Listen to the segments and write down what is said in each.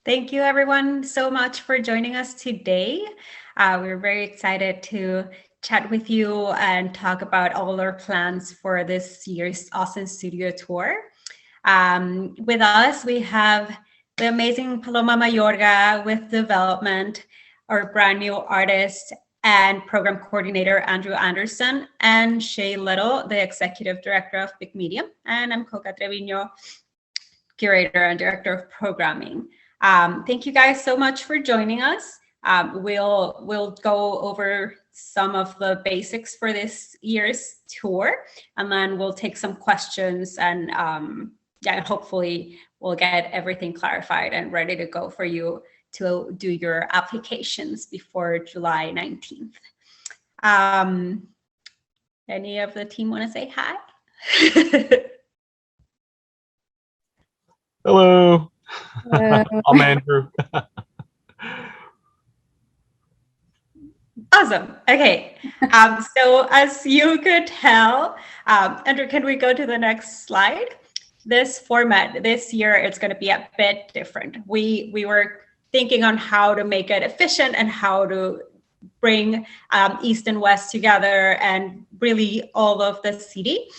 Thank you, everyone, so much for joining us today. We're very excited to chat with you and talk about all our plans for this year's Austin Studio Tour. With us, we have the amazing Paloma Mayorga with development, our brand new artist and program coordinator, Andrew Anderson, and Shay Little, the executive director of Big Media. And I'm Coca Treviño, curator and director of programming. Thank you guys so much for joining us. We'll go over some of the basics for this year's tour, and then we'll take some questions and hopefully we'll get everything clarified and ready to go for you to do your applications before July 19th. Any of the team want to say hi? Hello. I'm Andrew. Awesome. Okay. So as you could tell, Andrew, can we go to the next slide? This format this year, it's going to be a bit different. We were thinking on how to make it efficient and how to bring East and West together and really all of the city.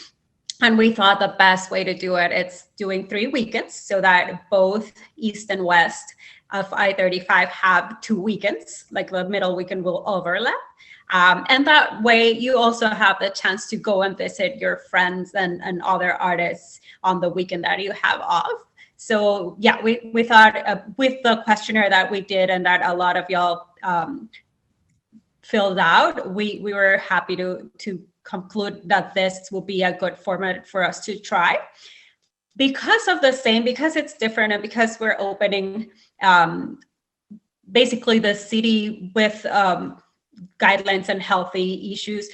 And we thought the best way to do it, it's doing 3 weekends so that both East and West of I-35 have 2 weekends, like the middle weekend will overlap. And that way you also have the chance to go and visit your friends and other artists on the weekend that you have off. So yeah, we thought with the questionnaire that we did and that a lot of y'all filled out, we were happy to conclude that this will be a good format for us to try. Because it's different, and because we're opening basically the city with guidelines and healthy issues,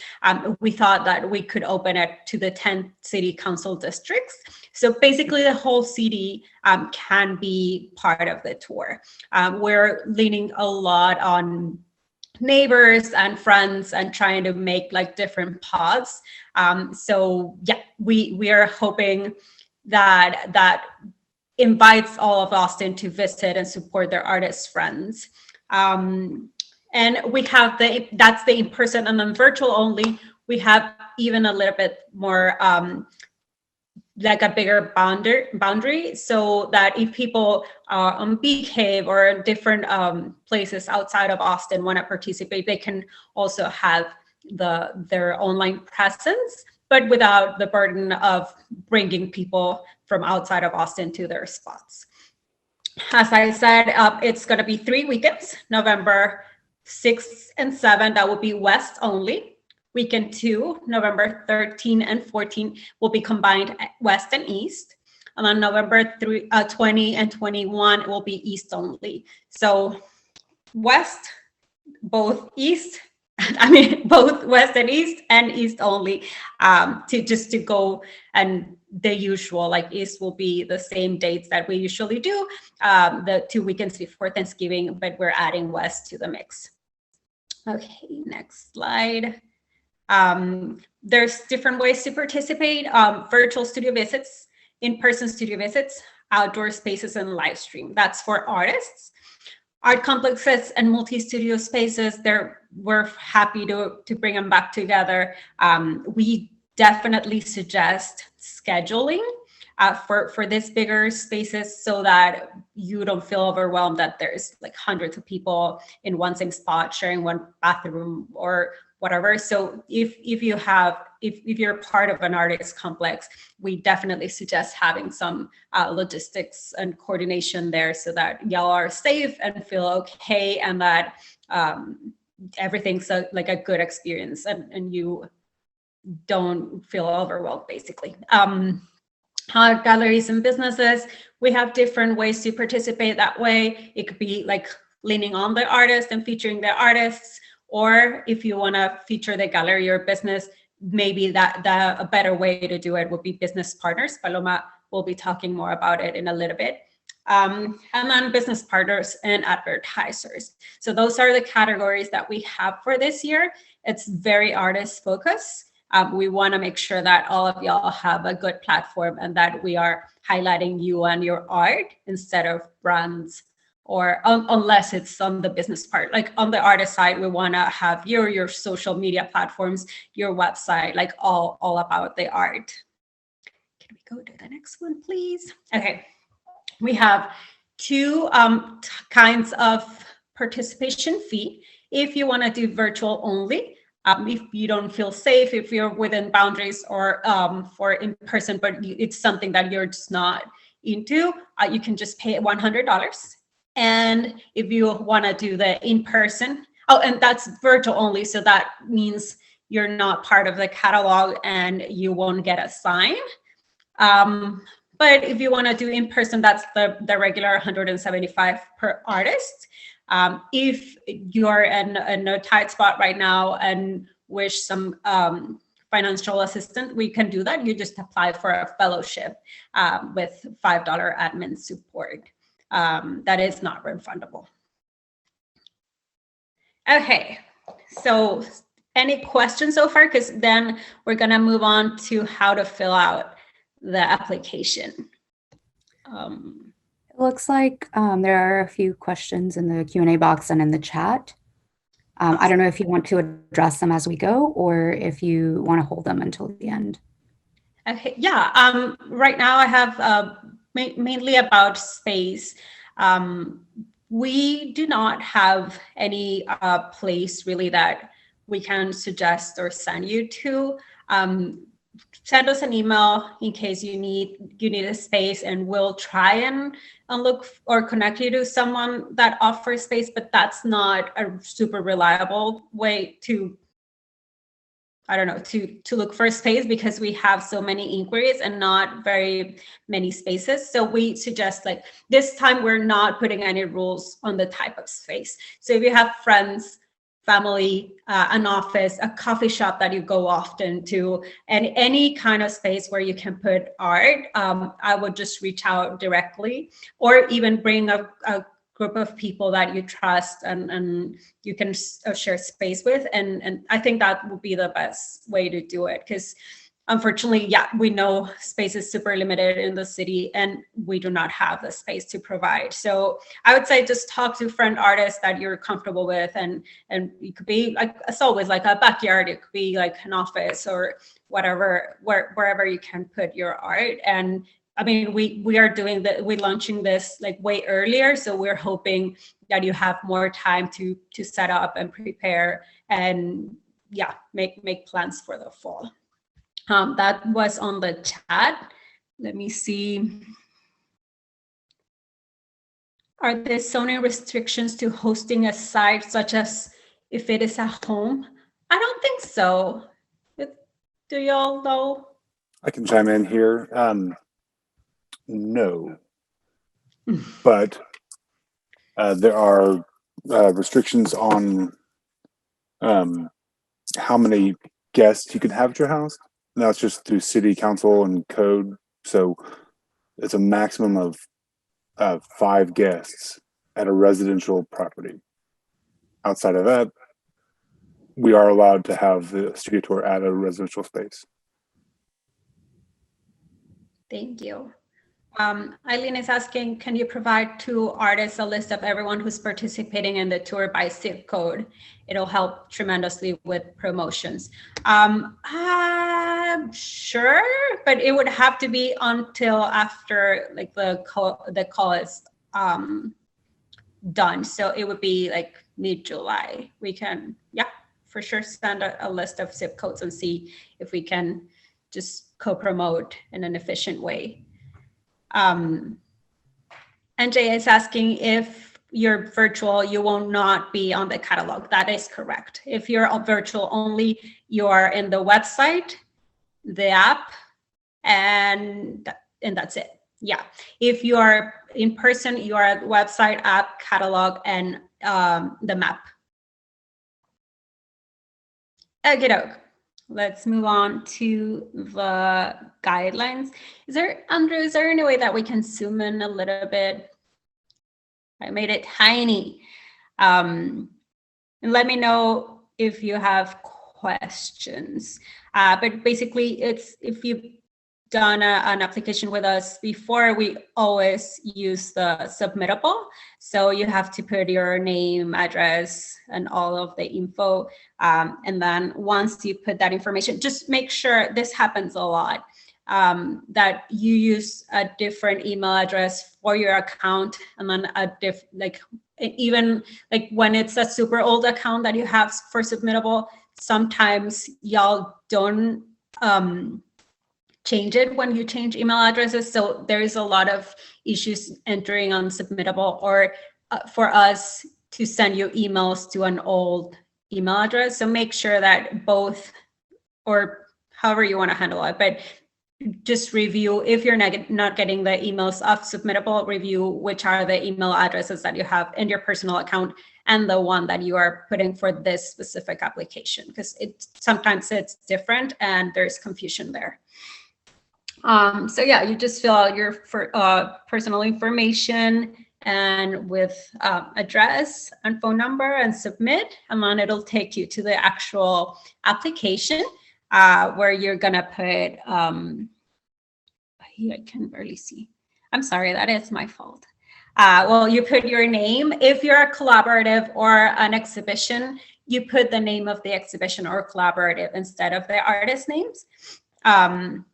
we thought that we could open it to the 10 city council districts. So basically the whole city can be part of the tour. We're leaning a lot on neighbors and friends and trying to make like different pods. So yeah, we are hoping that invites all of Austin to visit and support their artists' friends. And we have that's the in-person, and then virtual only, we have even a little bit more like a bigger boundary, so that if people on Bee Cave or different places outside of Austin want to participate, they can also have their online presence, but without the burden of bringing people from outside of Austin to their spots. As I said, it's going to be 3 weekends, November 6th and 7th, that will be West only. Weekend 2, November 13 and 14, will be combined West and East. And then November 20 and 21, it will be East only. So West, both West and East only, to go, and the usual, like East will be the same dates that we usually do, the 2 weekends before Thanksgiving, but we're adding West to the mix. Okay, next slide. There's different ways to participate: virtual studio visits, in-person studio visits, outdoor spaces, and live stream. That's for artists. Art complexes and multi-studio spaces, we're happy to bring them back together. We definitely suggest scheduling for these bigger spaces so that you don't feel overwhelmed that there's like hundreds of people in one same spot sharing one bathroom or whatever. So if you're part of an artist complex, we definitely suggest having some logistics and coordination there so that y'all are safe and feel okay, and that everything's like a good experience and you don't feel overwhelmed, basically. Galleries and businesses, we have different ways to participate that way. It could be like leaning on the artist and featuring the artists, or if you want to feature the gallery or business, maybe a better way to do it would be business partners. Paloma will be talking more about it in a little bit. And then business partners and advertisers. So those are the categories that we have for this year. It's very artist focused. We want to make sure that all of y'all have a good platform and that we are highlighting you and your art instead of brands or unless it's on the business part. Like on the artist side, we want to have your social media platforms, your website, like all about the art. Can we go to the next one, please? Okay, we have two kinds of participation fee. If you want to do virtual only, if you don't feel safe, if you're within boundaries, or for in person, but it's something that you're just not into, you can just pay $100. And if you want to do the in-person, and that's virtual only, so that means you're not part of the catalog and you won't get a sign. But if you want to do in person, that's the regular 175 per artist. If you're in a tight spot right now and wish some financial assistance, we can do that. You just apply for a fellowship with $5 admin support. That is not refundable. Okay, so any questions so far? Because then we're going to move on to how to fill out the application. It looks like there are a few questions in the Q&A box and in the chat. I don't know if you want to address them as we go or if you want to hold them until the end. Okay, yeah. Right now I have mainly about space. We do not have any place really that we can suggest or send you to. Send us an email in case you need a space, and we'll try and look or connect you to someone that offers space, but that's not a super reliable way to, I don't know, to look for space, because we have so many inquiries and not very many spaces. So we suggest, like, this time we're not putting any rules on the type of space. So if you have friends, family, an office, a coffee shop that you go often to, and any kind of space where you can put art, I would just reach out directly, or even bring a group of people that you trust and you can share space with. And I think that would be the best way to do it, because unfortunately, yeah, we know space is super limited in the city and we do not have the space to provide. So I would say just talk to friend artists that you're comfortable with, and it could be, like, as always, like a backyard, it could be like an office or whatever, wherever you can put your art. And I mean, we're launching this like way earlier, so we're hoping that you have more time to set up and prepare and, yeah, make plans for the fall. That was on the chat. Let me see. Are there zoning restrictions to hosting a site, such as if it is a home? I don't think so. Do y'all know? I can chime in here. No, but there are restrictions on how many guests you can have at your house. And that's just through city council and code. So it's a maximum of 5 guests at a residential property. Outside of that, we are allowed to have the studio tour at a residential space. Thank you. Eileen is asking, can you provide to artists a list of everyone who's participating in the tour by zip code? It'll help tremendously with promotions. Sure, but it would have to be until after, like, the call is done. So it would be like mid-July. We can, yeah, for sure, send a list of zip codes and see if we can just co-promote in an efficient way. NJ is asking, if you're virtual, you will not be on the catalog. That is correct. If you're virtual only, you are in the website, the app, and that's it. Yeah. If you are in person, you are at website, app, catalog, and the map. Okay, doke. Let's move on to the guidelines. Andrew, is there any way that we can zoom in a little bit? I made it tiny. And let me know if you have questions. But basically, it's, if you done an application with us before, we always use the submittable. So you have to put your name, address, and all of the info. And then once you put that information, just make sure, this happens a lot, that you use a different email address for your account, and then even like when it's a super old account that you have for submittable, sometimes y'all don't change it when you change email addresses. So there is a lot of issues entering on submittable, or for us to send you emails to an old email address. So make sure that both, or however you want to handle it, but just review, if you're not getting the emails off submittable, review which are the email addresses that you have in your personal account and the one that you are putting for this specific application, because sometimes it's different and there's confusion there. So yeah, you just fill out your personal information and with address and phone number and submit, and then it'll take you to the actual application where you're gonna put, I can barely see. I'm sorry, that is my fault. Well, you put your name. If you're a collaborative or an exhibition, you put the name of the exhibition or collaborative instead of the artist names. And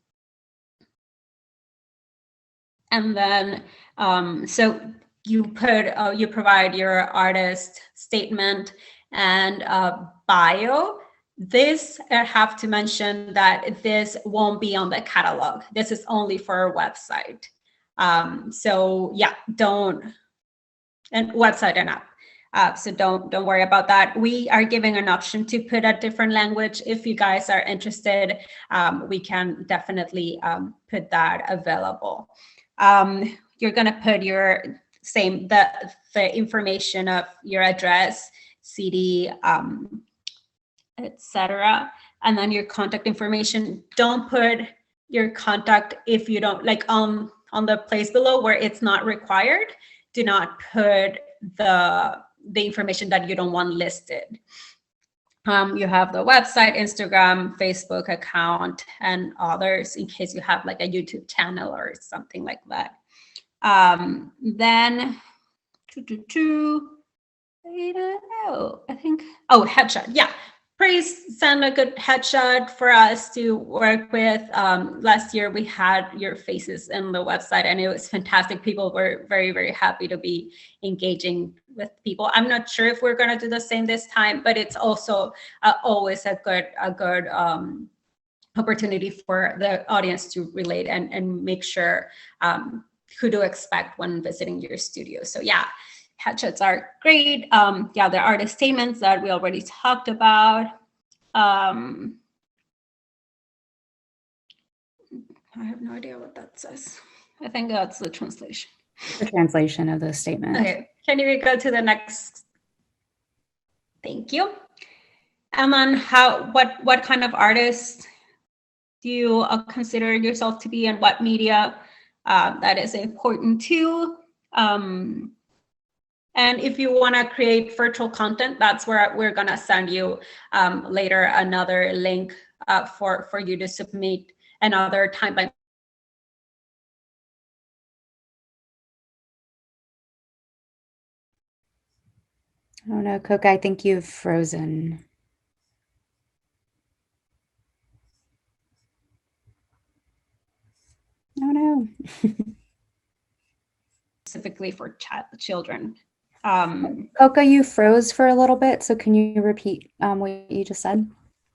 then, so you provide your artist statement and bio. This, I have to mention that this won't be on the catalog. This is only for our website. So yeah, and website and app. So don't worry about that. We are giving an option to put a different language. If you guys are interested, we can definitely put that available. You're gonna put your the information of your address, city, etc., and then your contact information. Don't put your contact if you don't like on the place below where it's not required. Do not put the information that you don't want listed. You have the website, Instagram, Facebook account, and others in case you have like a YouTube channel or something like that. Then, I don't know, I think, headshot, yeah. Please send a good headshot for us to work with. Last year we had your faces in the website and it was fantastic. People were very, very happy to be engaging with people. I'm not sure if we're gonna do the same this time, but it's also always a good opportunity for the audience to relate and make sure who to expect when visiting your studio. So yeah. Headshots are great. Yeah, the artist statements that we already talked about. I have no idea what that says. I think that's the translation. The translation of the statement. Okay, can you go to the next? Thank you. And then what kind of artist do you consider yourself to be, and what media? That is important too. And if you want to create virtual content, that's where we're going to send you later another link for you to submit another timeline. Oh no, Coca, I think you've frozen. Oh no. Specifically for children. Coca, you froze for a little bit, so can you repeat what you just said?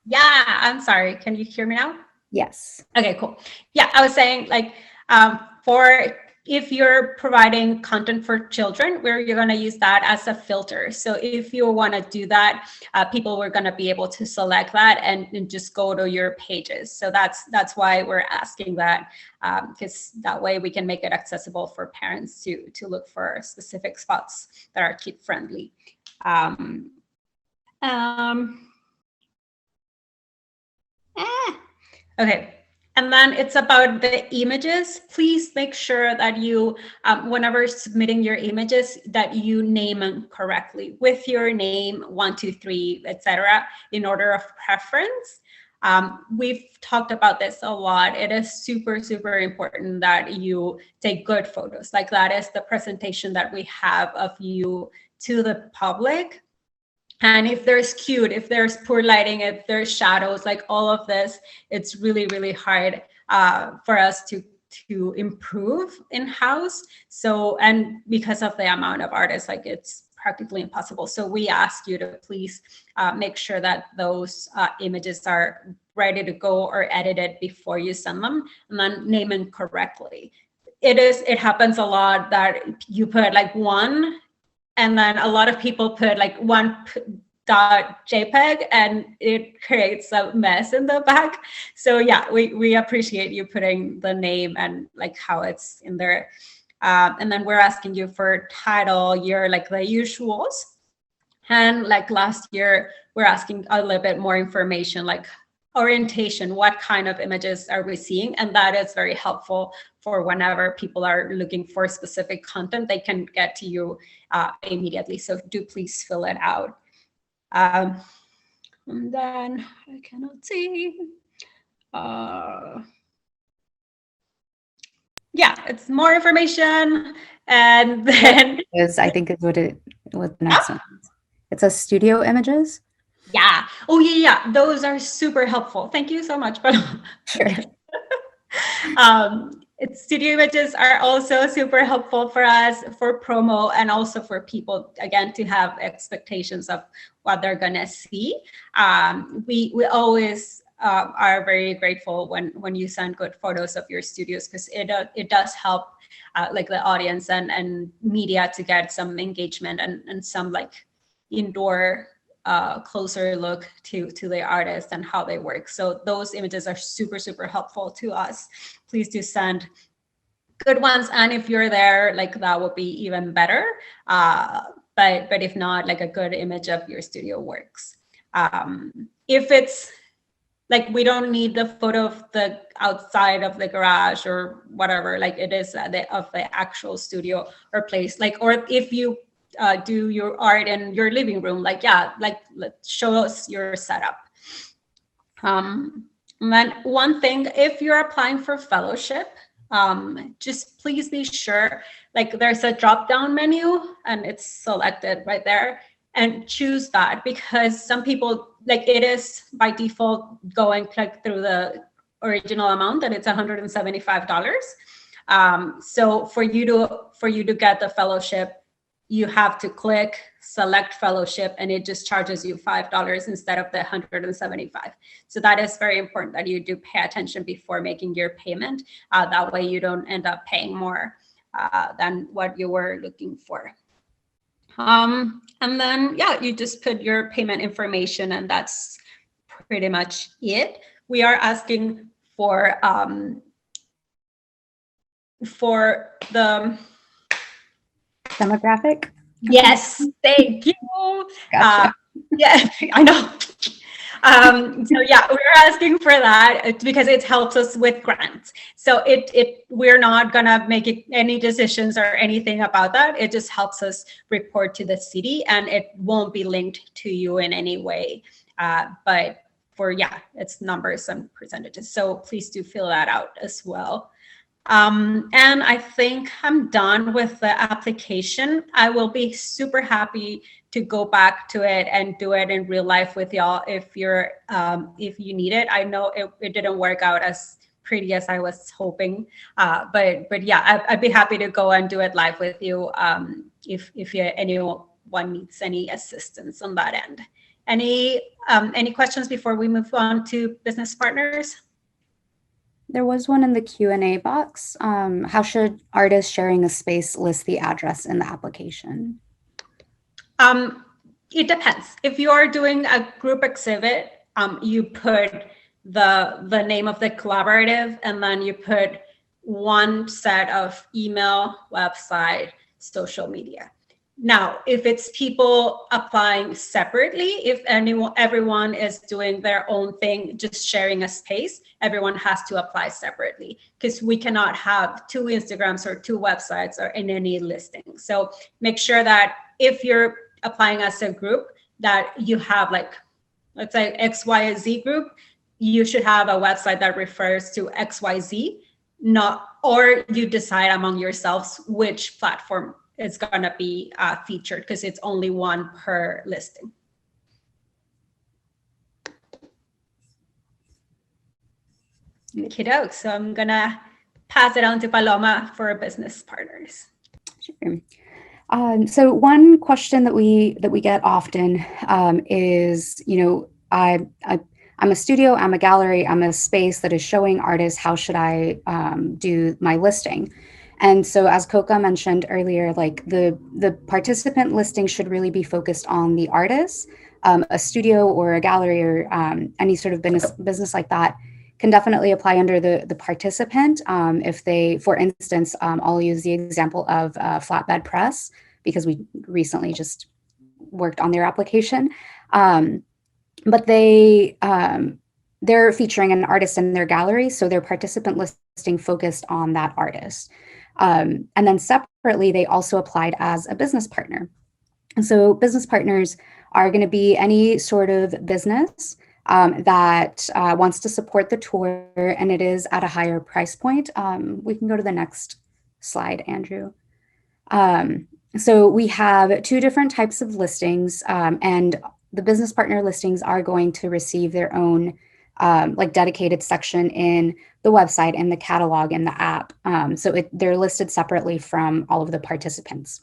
Yeah, I'm sorry. Can you hear me now? Yes. Okay, cool. Yeah, I was saying like if you're providing content for children, you're going to use that as a filter. So if you want to do that, people were going to be able to select that and just go to your pages. So that's why we're asking that, because that way we can make it accessible for parents to look for specific spots that are kid friendly. Okay. And then it's about the images. Please make sure that you, whenever submitting your images, that you name them correctly with your name, 1, 2, 3, etc., in order of preference. We've talked about this a lot. It is super, super important that you take good photos. Like that is the presentation that we have of you to the public. And if there's cute, if there's poor lighting, if there's shadows, like all of this, it's really, really hard for us to improve in-house. So, and because of the amount of artists, like it's practically impossible. So we ask you to please make sure that those images are ready to go or edited before you send them, and then name them correctly. It happens a lot that you put like one, and then a lot of people put like .jpeg, and it creates a mess in the back. So yeah, we appreciate you putting the name and like how it's in there. And then we're asking you for title, year, like the usuals. And like last year, we're asking a little bit more information, like orientation, what kind of images are we seeing? And that is very helpful for whenever people are looking for specific content, they can get to you immediately. So do please fill it out. And then I cannot see. Yeah, it's more information. And then I think is what the next one is. It says studio images. Yeah. Oh, yeah. Those are super helpful. Thank you so much. Sure. Studio images are also super helpful for us for promo, and also for people, again, to have expectations of what they're going to see. We always are very grateful when you send good photos of your studios, because it does help like the audience and media to get some engagement and some like indoor closer look to the artist and how they work. So those images are super, super helpful to us. Please do send good ones. And if you're there, like that would be even better. But if not, like a good image of your studio works. If it's like, we don't need the photo of the outside of the garage or whatever, like it is of the actual studio or place, like, or if you do your art in your living room, like, yeah, like show us your setup. And then one thing, if you're applying for fellowship, just please be sure, like there's a drop-down menu and it's selected right there, and choose that, because some people, like it is by default going click through the original amount, that it's $175. So for you to get the fellowship, you have to click select fellowship, and it just charges you $5 instead of the $175. So that is very important that you do pay attention before making your payment. That way you don't end up paying more than what you were looking for. And then, yeah, you just put your payment information, and that's pretty much it. We are asking for the demographic. Yes, thank you. Gotcha. Yeah, I know. So yeah, we're asking for that because it helps us with grants. So we're not gonna make any decisions or anything about that. It just helps us report to the city, and it won't be linked to you in any way. But it's numbers and percentages. So please do fill that out as well. And I think I'm done with the application. I will be super happy to go back to it and do it in real life with y'all if you need it. I know it didn't work out as pretty as I was hoping, but yeah, I'd be happy to go and do it live with you if anyone needs any assistance on that end. Any questions before we move on to business partners? There was one in the Q&A box. How should artists sharing a space list the address in the application? It depends. If you are doing a group exhibit, you put the name of the collaborative, and then you put one set of email, website, social media. Now, if it's people applying separately, if everyone is doing their own thing, just sharing a space, everyone has to apply separately, because we cannot have 2 Instagrams or 2 websites or in any listing. So make sure that if you're applying as a group, that you have, like, let's say X, Y, Z group, you should have a website that refers to XYZ, not, or you decide among yourselves which platform is going to be featured, because it's only one per listing. Okey-doke. So I'm going to pass it on to Paloma for business partners. Sure. So one question that we get often is, I'm a studio, I'm a gallery, I'm a space that is showing artists. How should I do my listing? And so, as Coca mentioned earlier, like the participant listing should really be focused on the artist. A studio or a gallery or any sort of business like that can definitely apply under the participant. If they, for instance, I'll use the example of Flatbed Press, because we recently just worked on their application. But they're featuring an artist in their gallery, so their participant listing focused on that artist. And then separately, they also applied as a business partner. And so business partners are going to be any sort of business that wants to support the tour, and it is at a higher price point. We can go to the next slide, Andrew. So we have two different types of listings, and the business partner listings are going to receive their own like dedicated section in the website and the catalog and the app. So they're listed separately from all of the participants.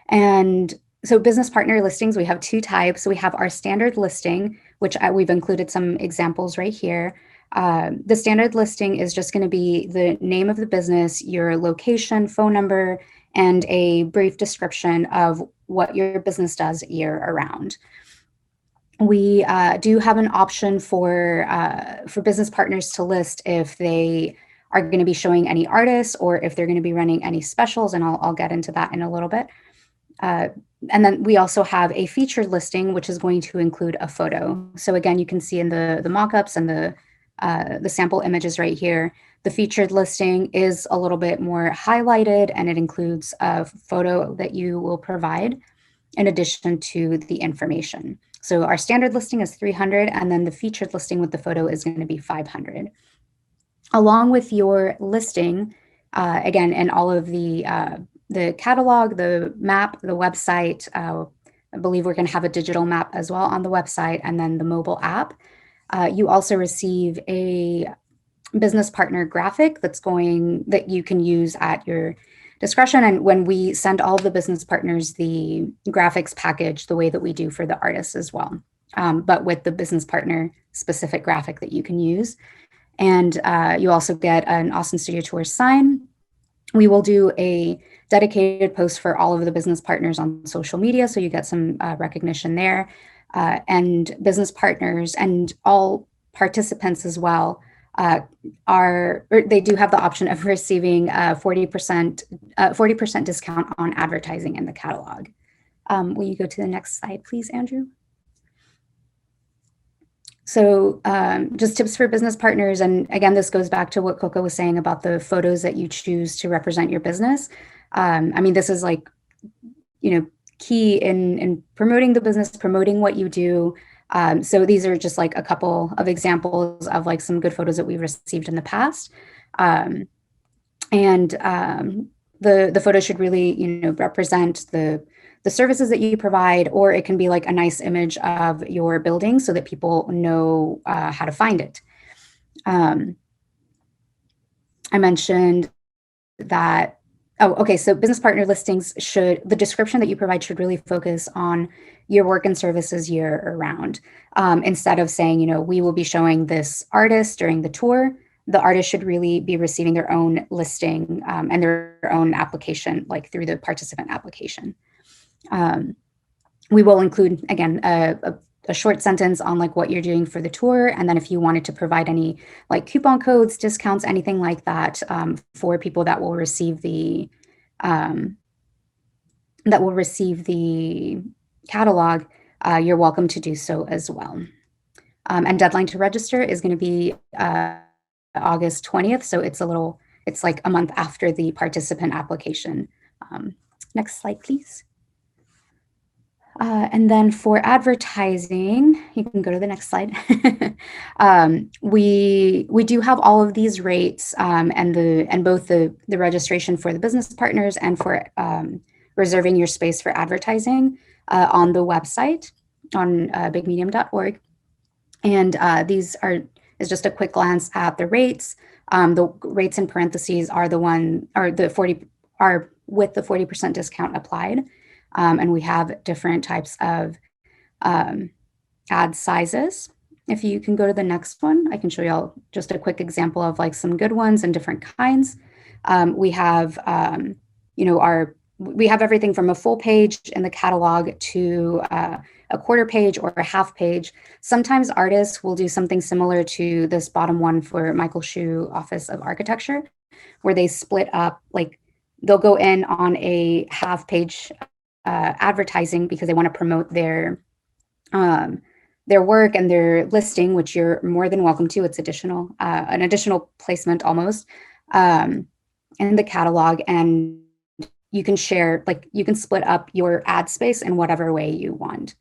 And so business partner listings, we have two types. We have our standard listing, which we've included some examples right here. The standard listing is just going to be the name of the business, your location, phone number, and a brief description of what your business does year around. We do have an option for business partners to list if they are going to be showing any artists or if they're going to be running any specials, and I'll get into that in a little bit. And then we also have a featured listing, which is going to include a photo. So again, you can see in the mock-ups and the sample images right here, the featured listing is a little bit more highlighted, and it includes a photo that you will provide in addition to the information. So our standard listing is 300, and then the featured listing with the photo is going to be 500. Along with your listing, again, and all of the catalog, the map, the website, I believe we're going to have a digital map as well on the website, and then the mobile app. You also receive a business partner graphic that you can use at your discretion. And when we send all of the business partners the graphics package, the way that we do for the artists as well, but with the business partner specific graphic that you can use. And you also get an Austin Studio Tour sign. We will do a dedicated post for all of the business partners on social media, so you get some recognition there. And business partners and all participants as well they do have the option of receiving 40% discount on advertising in the catalog. Will you go to the next slide, please, Andrew? So just tips for business partners. And again, this goes back to what Coco was saying about the photos that you choose to represent your business. I mean, this is like, key in promoting the business, promoting what you do. So these are just like a couple of examples of like some good photos that we've received in the past. The photo should really, represent the services that you provide, or it can be like a nice image of your building so that people know how to find it. I mentioned that. Oh, okay. So business partner listings the description that you provide should really focus on your work and services year around. Instead of saying, we will be showing this artist during the tour, the artist should really be receiving their own listing and their own application, like through the participant application. We will include, again, a short sentence on like what you're doing for the tour. And then if you wanted to provide any like coupon codes, discounts, anything like that for people that will receive the catalog, you're welcome to do so as well. And deadline to register is going to be August 20th. So it's like a month after the participant application. Next slide, please. And then for advertising, you can go to the next slide. We do have all of these rates and both the registration for the business partners and for reserving your space for advertising on the website on bigmedium.org. And these is just a quick glance at the rates. The rates in parentheses are the 40 are with the 40% discount applied. And we have different types of ad sizes. If you can go to the next one, I can show you all just a quick example of like some good ones and different kinds. We have, we have everything from a full page in the catalog to a quarter page or a half page. Sometimes artists will do something similar to this bottom one for Michael Shu Office of Architecture, where they split up, like they'll go in on a half page advertising because they want to promote their work and their listing, which you're more than welcome to. It's an additional placement almost in the catalog, and you can share, like you can split up your ad space in whatever way you want.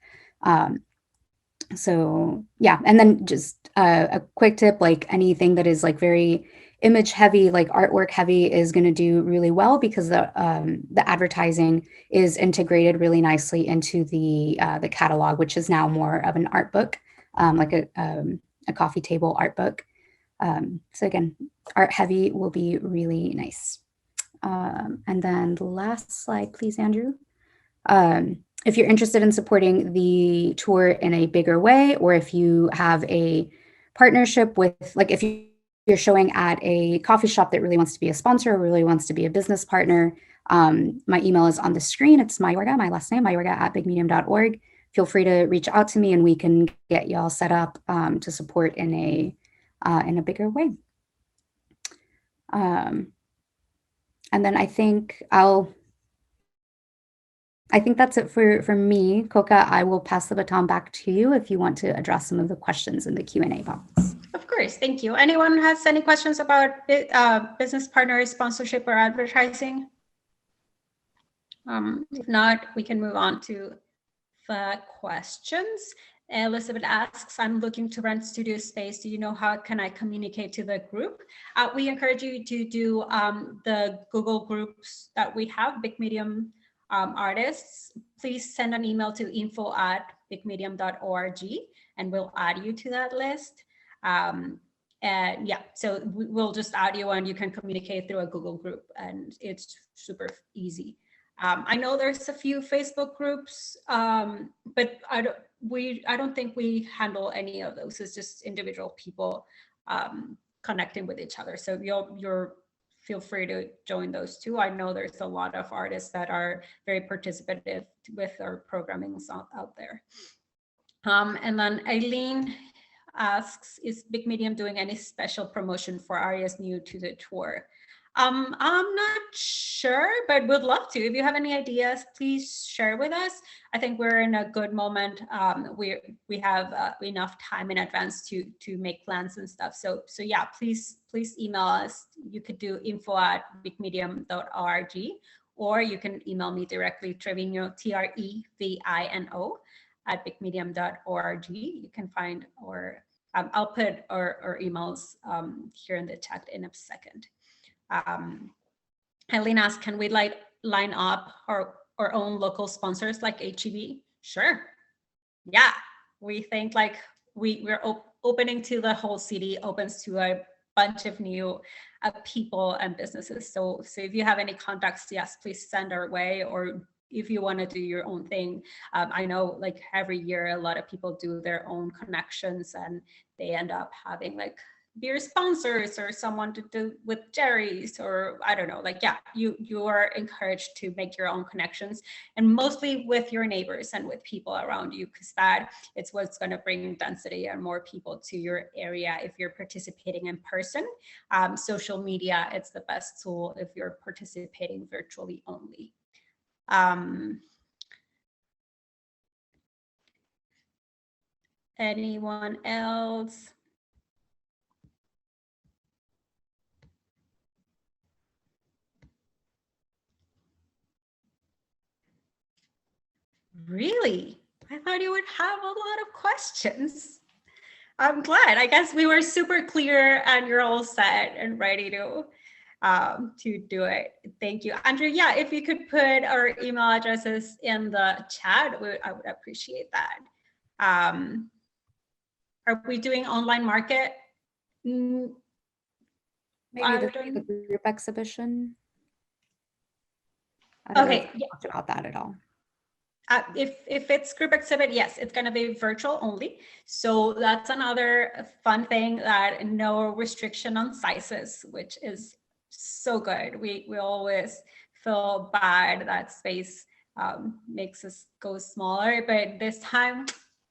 So yeah, and then just a quick tip, like anything that is like very image heavy, like artwork heavy, is going to do really well because the advertising is integrated really nicely into the catalog, which is now more of an art book, like a coffee table art book. So again, art heavy will be really nice. And then the last slide, please, Andrew. If you're interested in supporting the tour in a bigger way, or if you have a partnership with, like if you're showing at a coffee shop that really wants to be a sponsor or really wants to be a business partner, my email is on the screen. It's Mayorga, my last name, mayorga@bigmedium.org. Feel free to reach out to me and we can get y'all set up to support in a bigger way. And then I think that's it for me. Coca, I will pass the baton back to you if you want to address some of the questions in the Q&A box. Of course, thank you. Anyone has any questions about business partner sponsorship or advertising? If not, we can move on to the questions. Elizabeth asks, I'm looking to rent studio space. Do you know how can I communicate to the group? We encourage you to do the Google groups that we have, Big Medium artists. Please send an email to info@bigmedium.org and we'll add you to that list. And yeah, so we'll just add you and you can communicate through a Google group and it's super easy. I know there's a few Facebook groups, but I don't think we handle any of those. It's just individual people connecting with each other. So you're feel free to join those too. I know there's a lot of artists that are very participative with our programming out there. And then Eileen asks, is Big Medium doing any special promotion for artists new to the tour? I'm not sure, but would love to. If you have any ideas, please share with us. I think we're in a good moment. We have enough time in advance to make plans and stuff. So yeah, please email us. You could do info@bigmedium.org, or you can email me directly, Trevino, TREVINO @bigmedium.org. You can find I'll put our emails here in the chat in a second. Eileen asked, can we line up our own local sponsors like HEB? Sure. Yeah, we think like we're opening to the whole city, opens to a bunch of new people and businesses. So if you have any contacts, yes, please send our way, or if you want to do your own thing. I know like every year a lot of people do their own connections and they end up having like beer sponsors or someone to do with Jerry's, or I don't know, like, yeah, you are encouraged to make your own connections, and mostly with your neighbors and with people around you, because that it's what's going to bring density and more people to your area if you're participating in person. Social media, it's the best tool if you're participating virtually only. Anyone else? Really? I thought you would have a lot of questions. I'm glad. I guess we were super clear and you're all set and ready to do it. Thank you. Andrew, yeah, if you could put our email addresses in the chat, I would appreciate that. Are we doing online market? Maybe the group exhibition. I don't know if we talked about that at all. If it's group exhibit, yes, it's going to be virtual only. So that's another fun thing, that no restriction on sizes, which is so good. We always feel bad that space makes us go smaller, but this time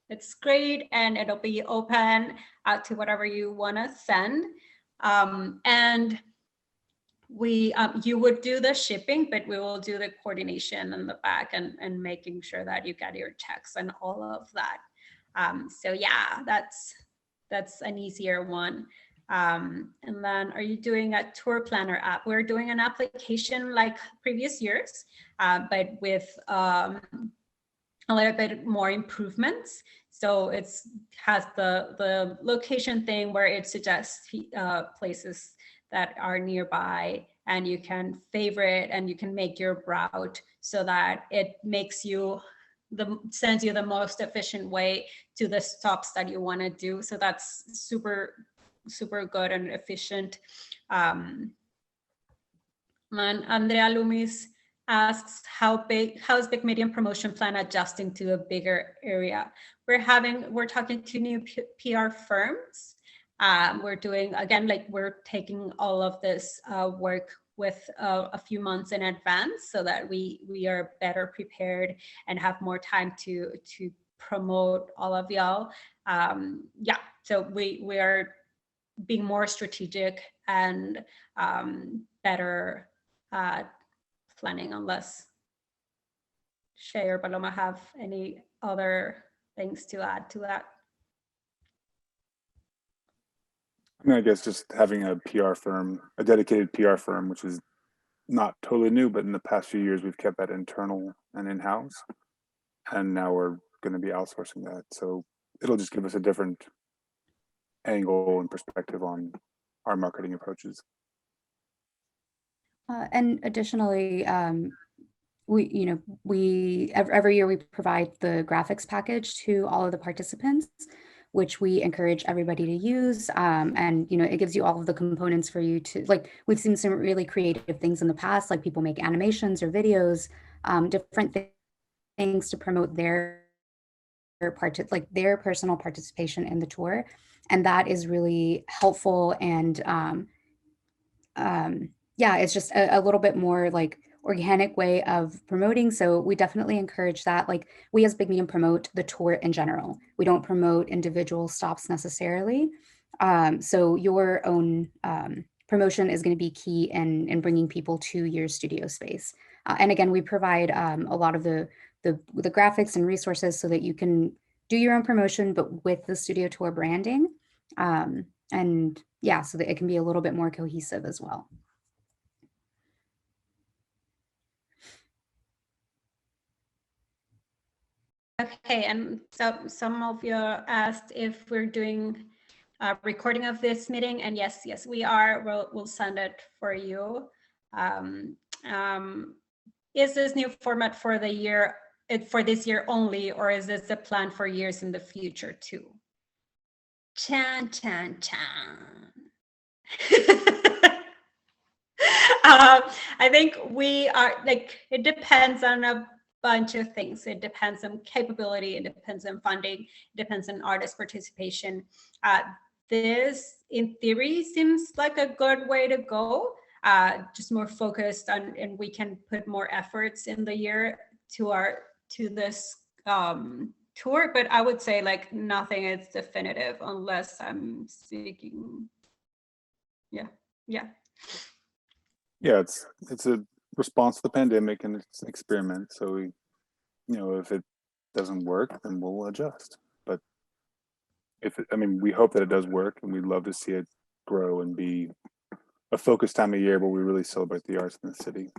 it's great, and it'll be open out to whatever you want to send. And you would do the shipping, but we will do the coordination in the back and making sure that you get your checks and all of that. So yeah, that's an easier one. And then, are you doing a tour planner app? We're doing an application like previous years, but with a little bit more improvements. So it's has the location thing where it suggests places that are nearby, and you can favorite and you can make your route so that it makes you sends you the most efficient way to the stops that you want to do. So that's super good and efficient. And Andrea Lumis asks, how is Big Medium promotion plan adjusting to a bigger area? We're talking to new PR firms. We're doing, again, like we're taking all of this work with a few months in advance so that we are better prepared and have more time to promote all of y'all. Yeah, so we are being more strategic and better planning, unless Shay or Paloma have any other things to add to that. I mean, I guess just having a PR firm, a dedicated PR firm, which is not totally new, but in the past few years, we've kept that internal and in-house. And now we're going to be outsourcing that. So it'll just give us a different angle and perspective on our marketing approaches. And additionally, we every year we provide the graphics package to all of the participants, which we encourage everybody to use. And it gives you all of the components for you to, like, we've seen some really creative things in the past, like people make animations or videos, different things to promote their personal participation in the tour. And that is really helpful. And yeah, it's just a little bit more like organic way of promoting. So we definitely encourage that. Like, we as Big Medium promote the tour in general. We don't promote individual stops necessarily. So your own promotion is going to be key in bringing people to your studio space. And again, we provide a lot of the graphics and resources so that you can do your own promotion, but with the studio tour branding. And yeah, so that it can be a little bit more cohesive as well. Okay, and so some of you asked if we're doing a recording of this meeting, and yes, we are. We'll send it for you. Is this new format for the year, for this year only, or is this the plan for years in the future too? Chan. I think we are, like, it depends on a bunch of things. It depends on capability, it depends on funding, it depends on artist participation. This, in theory, seems like a good way to go. Just more focused on, and we can put more efforts in the year to this tour. But I would say, like, nothing is definitive unless I'm speaking. Yeah. Yeah, it's a response to the pandemic, and it's an experiment. So we, if it doesn't work, then we'll adjust. But we hope that it does work, and we'd love to see it grow and be a focused time of year where we really celebrate the arts in the city.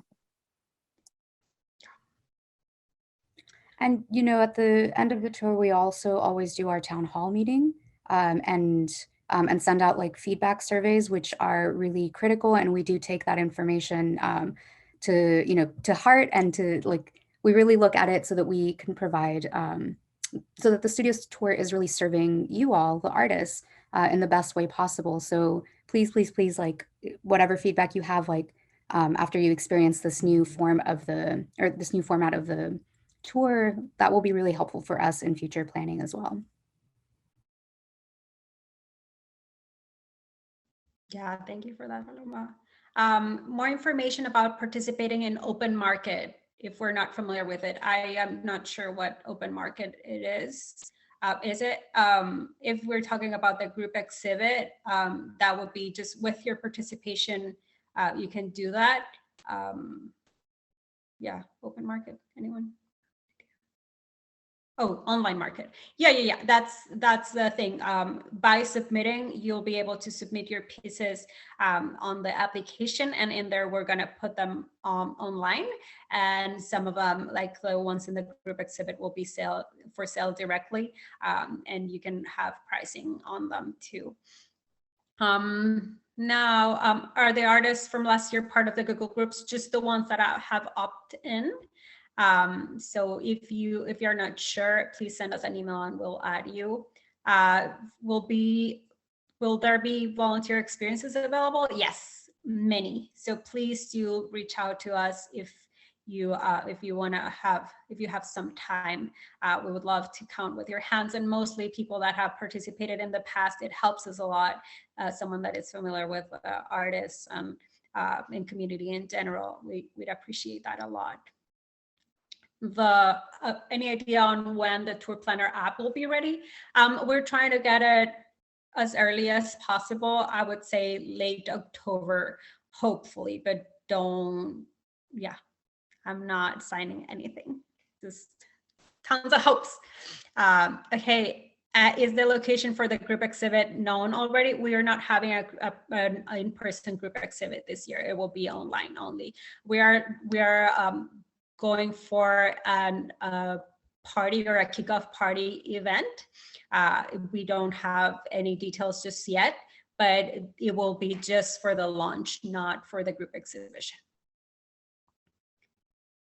And, you know, at the end of the tour, we also always do our town hall meeting and send out like feedback surveys, which are really critical. And we do take that information to, you know, to heart, and to like, we really look at it so that we can provide, so that the studios tour is really serving you all, the artists, in the best way possible. So please, please, please, like whatever feedback you have, like after you experience this new form of this new format of the tour, that will be really helpful for us in future planning as well. Yeah, thank you for that, Paloma. More information about participating in open market, if we're not familiar with it. I am not sure what open market it is. If we're talking about the group exhibit, that would be just with your participation, you can do that. Yeah, open market, anyone? Oh, online market. Yeah. That's the thing. By submitting, you'll be able to submit your pieces on the application, and in there we're going to put them online. And some of them, like the ones in the group exhibit, will be for sale directly, and you can have pricing on them too. Now, are the artists from last year part of the Google Groups? Just the ones that have opt-in. So if you're not sure, please send us an email and we'll add you. Will there be volunteer experiences available? Yes, many. So please do reach out to us if you have some time. We would love to count with your hands, and mostly people that have participated in the past. It helps us a lot. Someone that is familiar with artists and community in general, we'd appreciate that a lot. Any idea on when the tour planner app will be ready? We're trying to get it as early as possible. I would say late October, hopefully, but I'm not signing anything. Just tons of hopes. Okay, is the location for the group exhibit known already? We are not having an in-person group exhibit this year. It will be online only. We are going for a party or a kickoff party event. We don't have any details just yet, but it will be just for the launch, not for the group exhibition.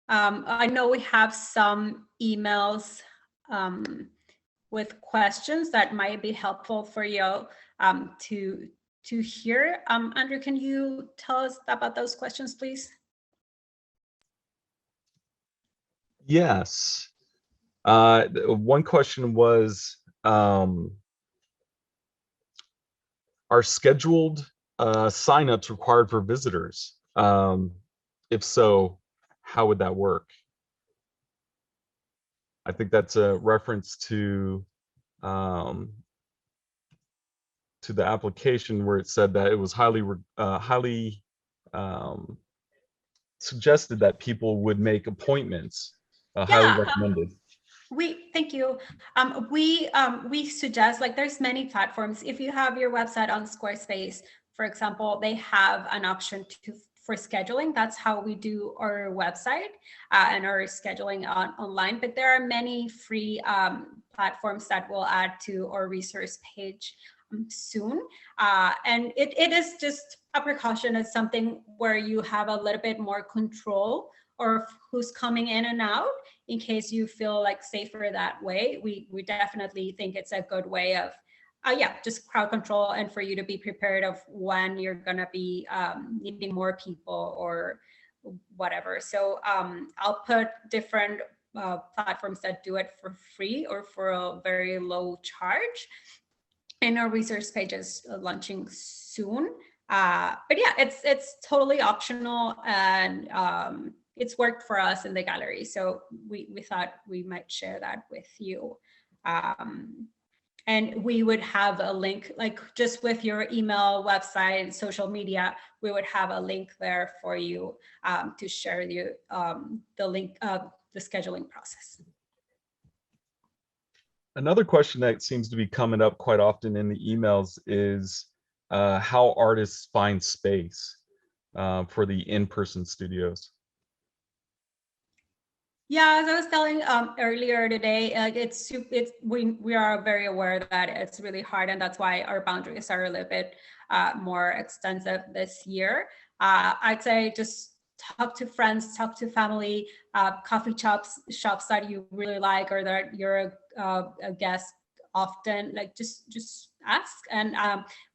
I know we have some emails with questions that might be helpful for you to hear. Andrew, can you tell us about those questions, please? Yes. One question was, are scheduled signups required for visitors? If so, how would that work? I think that's a reference to the application where it said that it was highly suggested that people would make appointments. Highly recommended. Thank you. We suggest, like, there's many platforms. If you have your website on Squarespace, for example, they have an option for scheduling. That's how we do our website and our scheduling online. But there are many free platforms that we'll add to our resource page soon. And it is just a precaution. It's something where you have a little bit more control or who's coming in and out, in case you feel like safer that way. We definitely think it's a good way of just crowd control, and for you to be prepared of when you're gonna be needing more people or whatever. So I'll put different platforms that do it for free or for a very low charge in our resource pages launching soon. But yeah, it's totally optional, and it's worked for us in the gallery. So we thought we might share that with you. And we would have a link, like just with your email, website, social media, we would have a link there for you to share the link of the scheduling process. Another question that seems to be coming up quite often in the emails is how artists find space for the in-person studios. Yeah, as I was telling earlier today, we are very aware that it's really hard, and that's why our boundaries are a little bit more extensive this year. I'd say just talk to friends, talk to family, coffee shops that you really like or that you're a guest often. Like just ask. And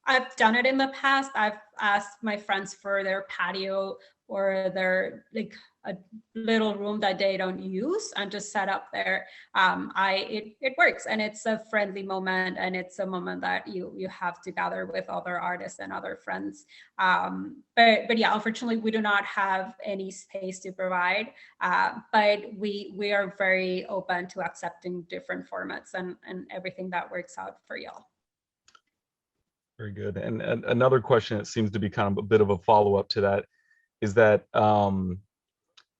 I've done it in the past. I've asked my friends for their patio or their like a little room that they don't use and just set up there. It works, and it's a friendly moment, and it's a moment that you have to gather with other artists and other friends. But yeah, unfortunately, we do not have any space to provide. But we are very open to accepting different formats and everything that works out for y'all. Very good. And another question that seems to be kind of a bit of a follow-up to that is that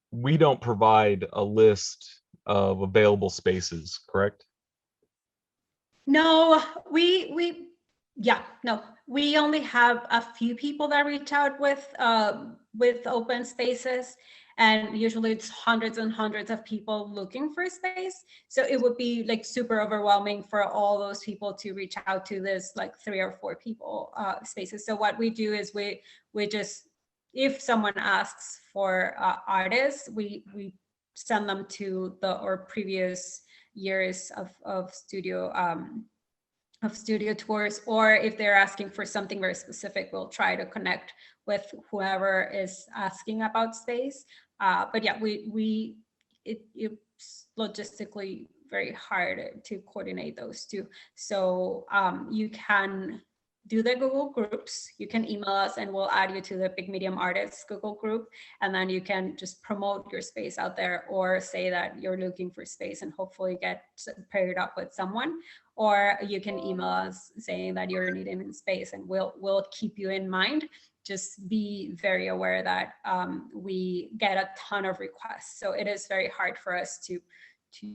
we don't provide a list of available spaces, correct? No, we only have a few people that reach out with open spaces, and usually it's hundreds and hundreds of people looking for space. So it would be like super overwhelming for all those people to reach out to this like 3 or 4 people spaces. So what we do is we just, if someone asks for artists, we send them to or previous years of studio tours, or if they're asking for something very specific, we'll try to connect with whoever is asking about space. But yeah, it's logistically very hard to coordinate those two. So you can do the Google groups. You can email us and we'll add you to the Big Medium Artists Google group. And then you can just promote your space out there, or say that you're looking for space and hopefully get paired up with someone. Or you can email us saying that you're needing space, and we'll keep you in mind. Just be very aware that we get a ton of requests. So it is very hard for us to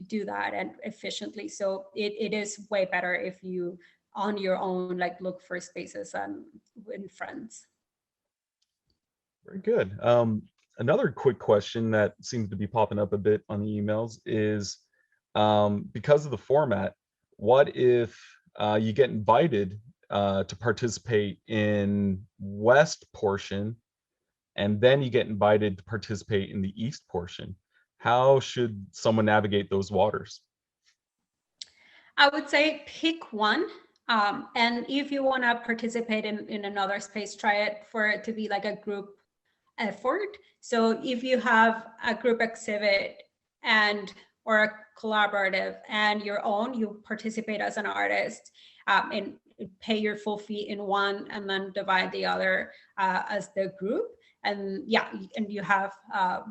do that and efficiently. So it is way better if you on your own, like look for spaces and with friends. Very good. Another quick question that seems to be popping up a bit on the emails is, because of the format, what if you get invited to participate in West portion, and then you get invited to participate in the East portion? How should someone navigate those waters? I would say pick one. And if you want to participate in another space, try it for it to be like a group effort. So if you have a group exhibit or a collaborative and your own, you participate as an artist and pay your full fee in one, and then divide the other as the group. And yeah, and you have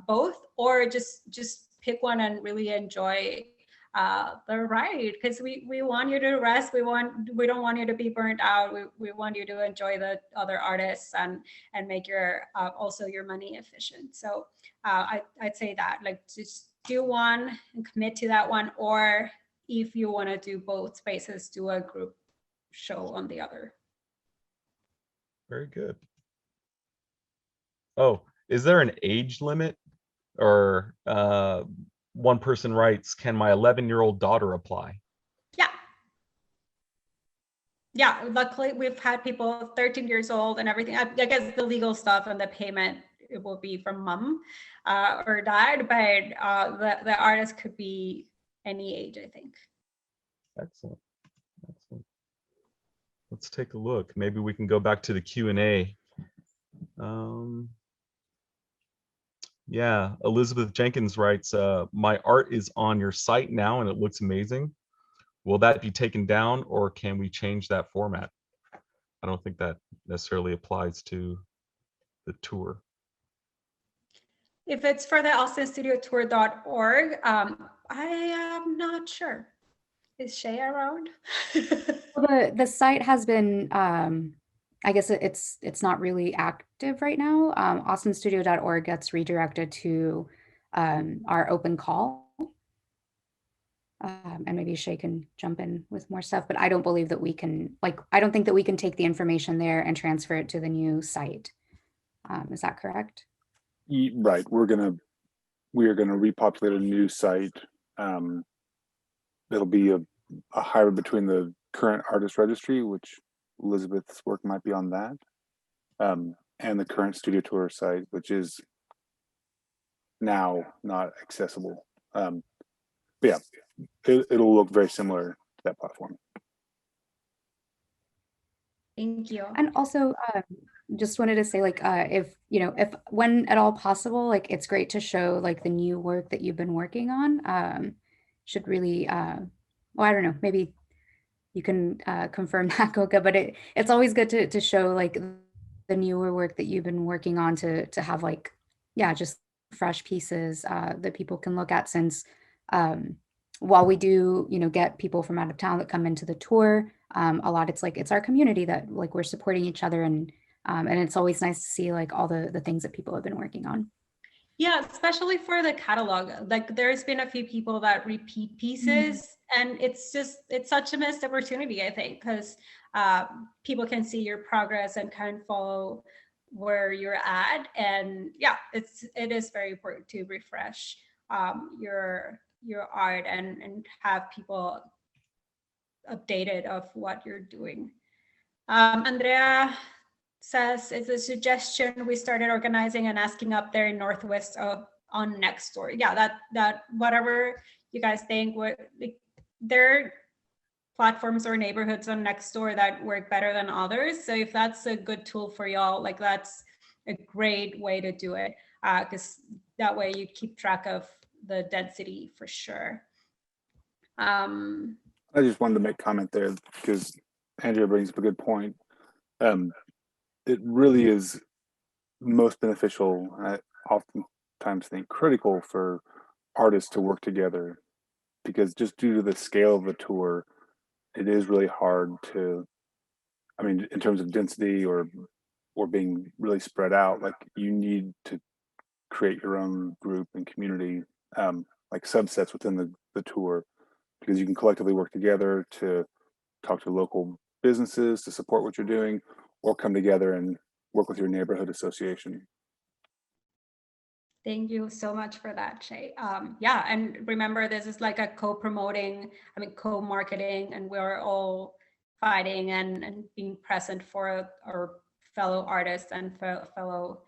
both, or just pick one and really enjoy the ride, because we want you to rest. We don't want you to be burnt out. We want you to enjoy the other artists and make your also your money efficient. So I'd say that, like, just do one and commit to that one, or if you want to do both spaces, do a group show on the other. Very good. Oh, is there an age limit? Or one person writes, can my 11-year-old daughter apply? Yeah, luckily we've had people 13 years old and everything. I guess the legal stuff and the payment, it will be from mom or dad, but the artist could be any age, I think. Excellent. Let's take a look. Maybe we can go back to the Q&A. Yeah, Elizabeth Jenkins writes, my art is on your site now and it looks amazing. Will that be taken down, or can we change that format? I don't think that necessarily applies to the tour. If it's for the austinstudiotour.org, I am not sure. Is Shay around? Well, the site has been, I guess it's not really active right now. austinstudio.org gets redirected to our open call. And maybe Shay can jump in with more stuff, but I don't believe that we can, I don't think that we can take the information there and transfer it to the new site. Is that correct? Right. We're going to we are going to repopulate a new site. It'll be a hybrid between the current artist registry, which Elizabeth's work might be on that, and the current studio tour site, which is now not accessible. But yeah, it'll look very similar to that platform. Thank you. And also, just wanted to say, like, if when at all possible, like, it's great to show like the new work that you've been working on. Should really, well, I don't know, maybe you can confirm that, Coca, but it's always good to show like the newer work that you've been working on to have like, yeah, just fresh pieces that people can look at, since while we do, get people from out of town that come into the tour, a lot it's our community that like we're supporting each other, and it's always nice to see like all the things that people have been working on. Yeah, especially for the catalog. Like there's been a few people that repeat pieces, and it's such a missed opportunity, I think, because people can see your progress and kind of follow where you're at. And yeah, it is very important to refresh your art and have people updated of what you're doing. Andrea says it's a suggestion. We started organizing and asking up there in Northwest on Nextdoor. Yeah, that whatever you guys think, there are platforms or neighborhoods on Nextdoor that work better than others. So if that's a good tool for y'all, like that's a great way to do it, because that way you keep track of the density for sure. I just wanted to make comment there because Andrea brings up a good point. It really is most beneficial, I oftentimes think critical, for artists to work together, because just due to the scale of the tour, it is really hard to, I mean, in terms of density or being really spread out, like you need to create your own group and community, like subsets within the tour, because you can collectively work together to talk to local businesses to support what you're doing, or come together and work with your neighborhood association. Thank you so much for that, Shay. Yeah, and remember, this is like a co-marketing, and we're all fighting and being present for our fellow artists and fellow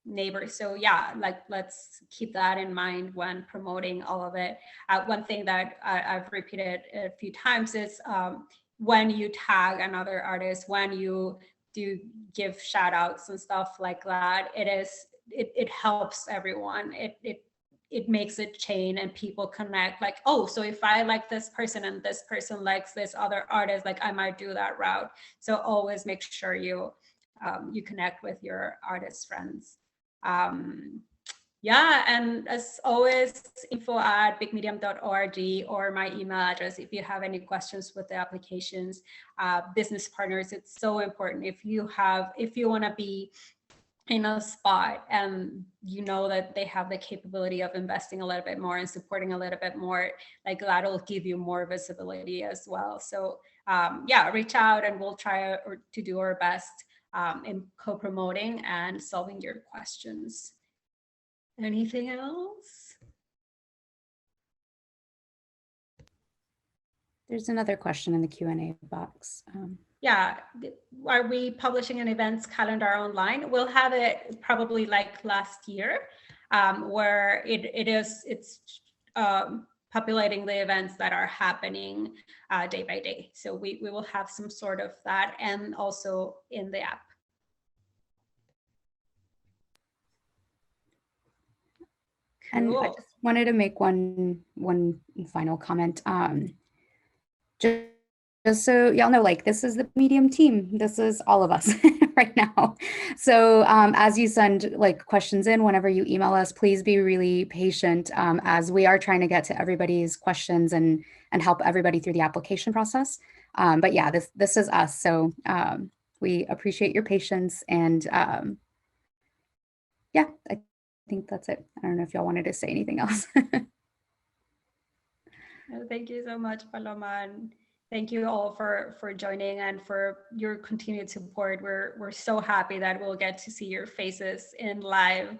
neighbors. So yeah, like let's keep that in mind when promoting all of it. One thing that I've repeated a few times is when you tag another artist, when you do give shout outs and stuff like that, it helps everyone. It makes a chain and people connect, like, oh, so if I like this person and this person likes this other artist, like I might do that route. So always make sure you connect with your artist friends. Yeah, and as always, info@bigmedium.org, or my email address if you have any questions with the applications. Business partners, it's so important. If you want to be in a spot and you know that they have the capability of investing a little bit more and supporting a little bit more, like that'll give you more visibility as well. So yeah, reach out and we'll try to do our best in co-promoting and solving your questions. Anything else? There's another question in the Q&A box. Yeah, are we publishing an events calendar online? We'll have it probably like last year, where it's populating the events that are happening day by day. So we will have some sort of that, and also in the app. And I just wanted to make one final comment. Just so y'all know, like, this is the Medium team. This is all of us right now. So as you send like questions in, whenever you email us, please be really patient, as we are trying to get to everybody's questions and help everybody through the application process. But yeah, this is us. So we appreciate your patience, and yeah, I think that's it. I don't know if y'all wanted to say anything else. Thank you so much, Paloma. And Thank you all for joining and for your continued support. We're so happy that we'll get to see your faces in live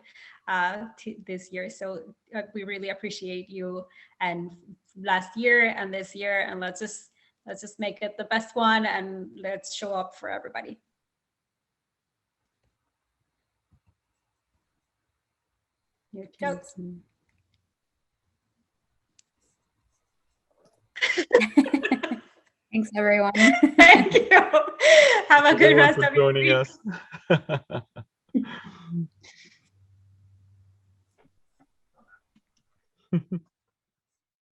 this year. So we really appreciate you and last year and this year, and let's just make it the best one, and let's show up for everybody. Here it goes. Thanks, everyone. Thank you. Have a good rest of your joining week. us.